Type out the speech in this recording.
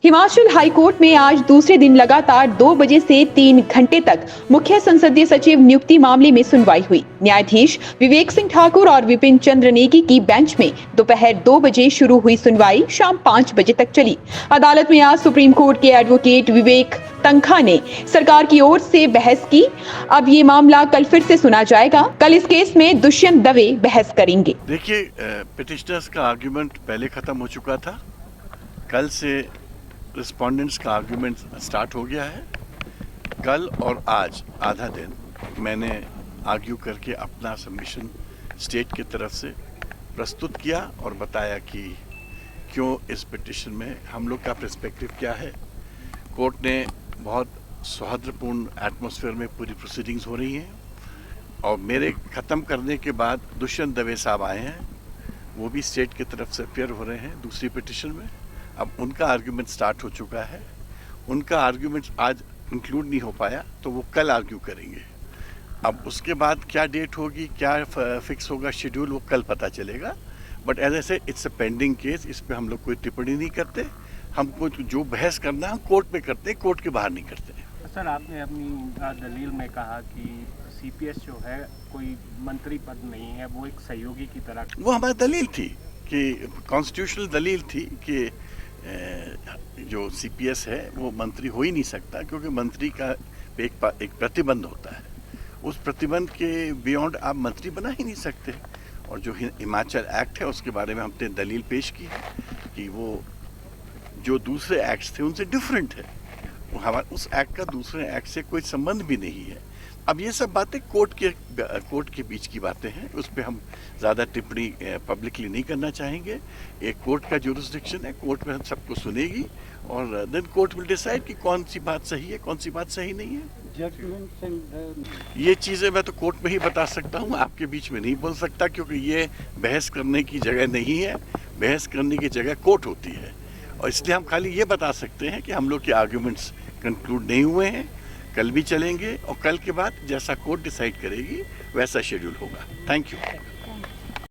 Himachal high court में आज दूसरे दिन लगातार 2 बजे से 3 घंटे तक मुख्य संसदीय सचिव नियुक्ति मामले में सुनवाई हुई। न्यायाधीश विवेक सिंह ठाकुर और विपिन चंद्र नेगी की बेंच में दोपहर 2 बजे शुरू हुई सुनवाई शाम 5 बजे तक चली। अदालत में आज सुप्रीम कोर्ट के एडवोकेट विवेक तंखा ने सरकार की ओर से बहस की। अब ये मामला कल फिर से सुना जाएगा। कल इस केस में दुष्यंत दवे बहस करेंगे। देखिए, पिटिशनर्स का आर्ग्यूमेंट पहले खत्म हो चुका था। कल से रिस्पोंडेंट्स का आर्ग्यूमेंट स्टार्ट हो गया है। कल और आज आधा दिन मैंने आर्ग्यू करके अपना सबमिशन स्टेट की तरफ से प्रस्तुत किया और बताया कि क्यों इस पिटिशन में हम लोग का पर्सपेक्टिव क्या है। कोर्ट ने बहुत सौहार्दपूर्ण एटमॉस्फेयर में पूरी प्रोसीडिंग्स हो रही हैं और मेरे ख़त्म करने के बाद दुष्यंत दवे साहब आए हैं। वो भी स्टेट की तरफ से अपियर हो रहे हैं दूसरी पिटिशन में। अब उनका आर्ग्यूमेंट स्टार्ट हो चुका है। उनका आर्ग्यूमेंट आज इंक्लूड नहीं हो पाया तो वो कल आर्ग्यू करेंगे। अब उसके बाद क्या डेट होगी, क्या फिक्स होगा शेड्यूल, वो कल पता चलेगा। बट एज ए से इट्स अ पेंडिंग केस, इस पर हम लोग कोई टिप्पणी नहीं करते। हमको जो बहस करना है हम कोर्ट में करते हैं, कोर्ट के बाहर नहीं करते। सर, आपने अपनी दलील में कहा कि सीपीएस जो है कोई मंत्री पद नहीं है, वो एक सहयोगी की तरह। वो हमारी दलील थी कि कॉन्स्टिट्यूशनल दलील थी कि जो सीपीएस है वो मंत्री हो ही नहीं सकता, क्योंकि मंत्री का एक प्रतिबंध होता है। उस प्रतिबंध के बियॉन्ड आप मंत्री बना ही नहीं सकते। और जो हिमाचल एक्ट है उसके बारे में हमने दलील पेश की है कि वो जो दूसरे एक्ट्स थे उनसे डिफरेंट है। हमारे उस एक्ट का दूसरे एक्ट से कोई संबंध भी नहीं है। अब ये सब बातें कोर्ट के बीच की बातें हैं, उस पर हम ज़्यादा टिप्पणी पब्लिकली नहीं करना चाहेंगे। एक कोर्ट का जुरिस्डिक्शन है, कोर्ट में हम सबको सुनेगी और देन कोर्ट विल डिसाइड कि कौन सी बात सही है, कौन सी बात सही नहीं है। ये चीज़ें मैं तो कोर्ट में ही बता सकता हूँ, आपके बीच में नहीं बोल सकता, क्योंकि ये बहस करने की जगह नहीं है। बहस करने की जगह कोर्ट होती है और इसलिए हम खाली ये बता सकते हैं कि हम लोग के आर्ग्यूमेंट्स कंक्लूड नहीं हुए हैं, कल भी चलेंगे और कल के बाद जैसा कोर्ट डिसाइड करेगी वैसा शेड्यूल होगा। Thank you.